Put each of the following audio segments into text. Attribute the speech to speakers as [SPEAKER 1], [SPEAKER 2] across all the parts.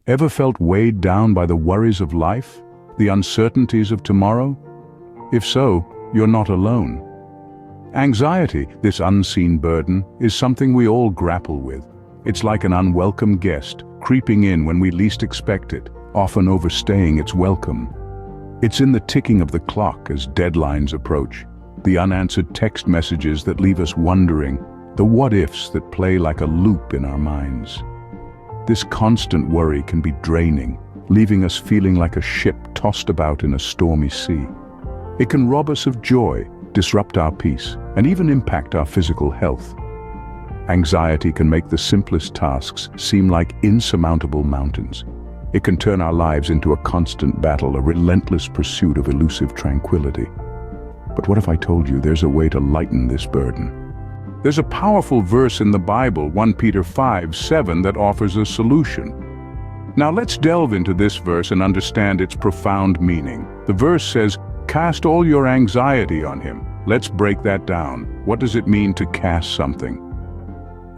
[SPEAKER 1] Ever felt weighed down by the worries of life, the uncertainties of tomorrow? If so, you're not alone. Anxiety, this unseen burden, is something we all grapple with. It's like an unwelcome guest, creeping in when we least expect it, often overstaying its welcome. It's in the ticking of the clock as deadlines approach, the unanswered text messages that leave us wondering, the what-ifs that play like a loop in our minds. This constant worry can be draining, leaving us feeling like a ship tossed about in a stormy sea. It can rob us of joy, disrupt our peace, and even impact our physical health. Anxiety can make the simplest tasks seem like insurmountable mountains. It can turn our lives into a constant battle, a relentless pursuit of elusive tranquility. But what if I told you there's a way to lighten this burden? There's a powerful verse in the Bible, 1 Peter 5:7, that offers a solution. Now let's delve into this verse and understand its profound meaning. The verse says, "Cast all your anxiety on him." Let's break that down. What does it mean to cast something?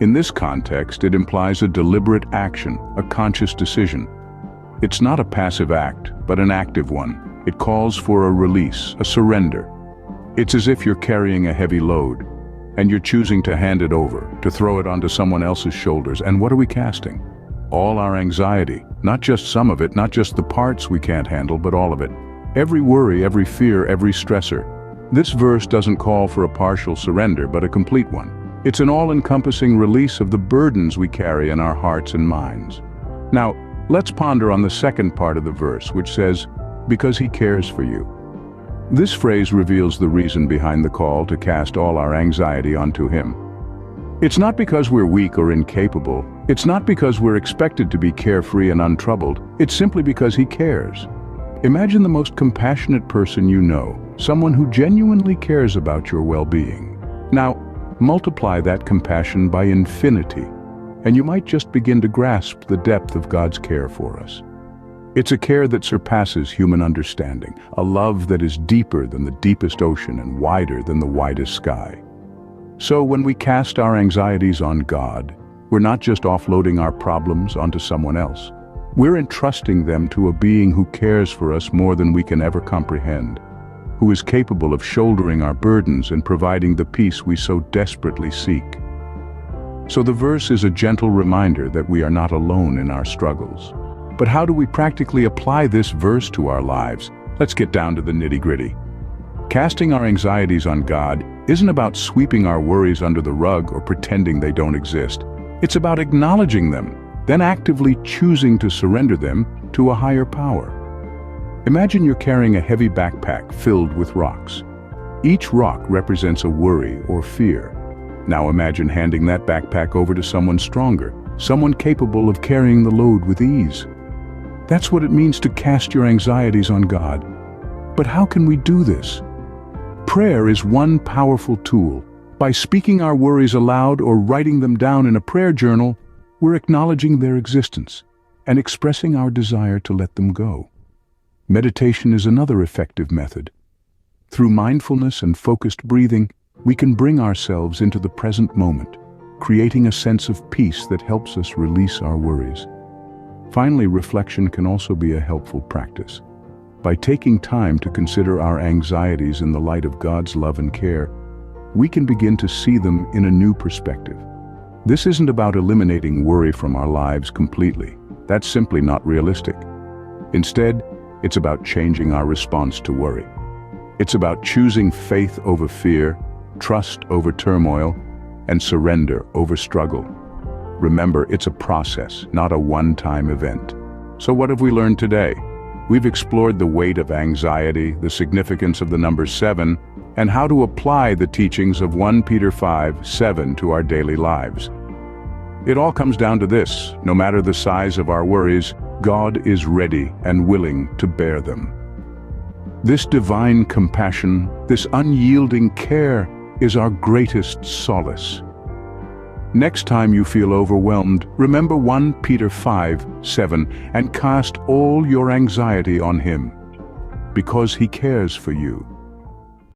[SPEAKER 1] In this context, it implies a deliberate action, a conscious decision. It's not a passive act, but an active one. It calls for a release, a surrender. It's as if you're carrying a heavy load, and you're choosing to hand it over, to throw it onto someone else's shoulders. And what are we casting? All our anxiety, not just some of it, not just the parts we can't handle, but all of it. Every worry, every fear, every stressor. This verse doesn't call for a partial surrender, but a complete one. It's an all-encompassing release of the burdens we carry in our hearts and minds. Now, let's ponder on the second part of the verse, which says, "Because he cares for you." This phrase reveals the reason behind the call to cast all our anxiety onto him. It's not because we're weak or incapable. It's not because we're expected to be carefree and untroubled. It's simply because he cares. Imagine the most compassionate person you know, someone who genuinely cares about your well-being. Now, multiply that compassion by infinity, and you might just begin to grasp the depth of God's care for us. It's a care that surpasses human understanding, a love that is deeper than the deepest ocean and wider than the widest sky. So when we cast our anxieties on God, we're not just offloading our problems onto someone else. We're entrusting them to a being who cares for us more than we can ever comprehend, who is capable of shouldering our burdens and providing the peace we so desperately seek. So the verse is a gentle reminder that we are not alone in our struggles. But how do we practically apply this verse to our lives? Let's get down to the nitty-gritty. Casting our anxieties on God isn't about sweeping our worries under the rug or pretending they don't exist. It's about acknowledging them, then actively choosing to surrender them to a higher power. Imagine you're carrying a heavy backpack filled with rocks. Each rock represents a worry or fear. Now imagine handing that backpack over to someone stronger, someone capable of carrying the load with ease. That's what it means to cast your anxieties on God. But how can we do this? Prayer is one powerful tool. By speaking our worries aloud or writing them down in a prayer journal, we're acknowledging their existence and expressing our desire to let them go. Meditation is another effective method. Through mindfulness and focused breathing, we can bring ourselves into the present moment, creating a sense of peace that helps us release our worries. Finally, reflection can also be a helpful practice. By taking time to consider our anxieties in the light of God's love and care, we can begin to see them in a new perspective. This isn't about eliminating worry from our lives completely. That's simply not realistic. Instead, it's about changing our response to worry. It's about choosing faith over fear, trust over turmoil, and surrender over struggle. Remember, it's a process, not a one-time event. So what have we learned today? We've explored the weight of anxiety, the significance of the number 7, and how to apply the teachings of 1 Peter 5:7 to our daily lives. It all comes down to this: no matter the size of our worries, God is ready and willing to bear them. This divine compassion, this unyielding care, is our greatest solace. Next time you feel overwhelmed, remember 1 Peter 5:7 and cast all your anxiety on him, because he cares for you.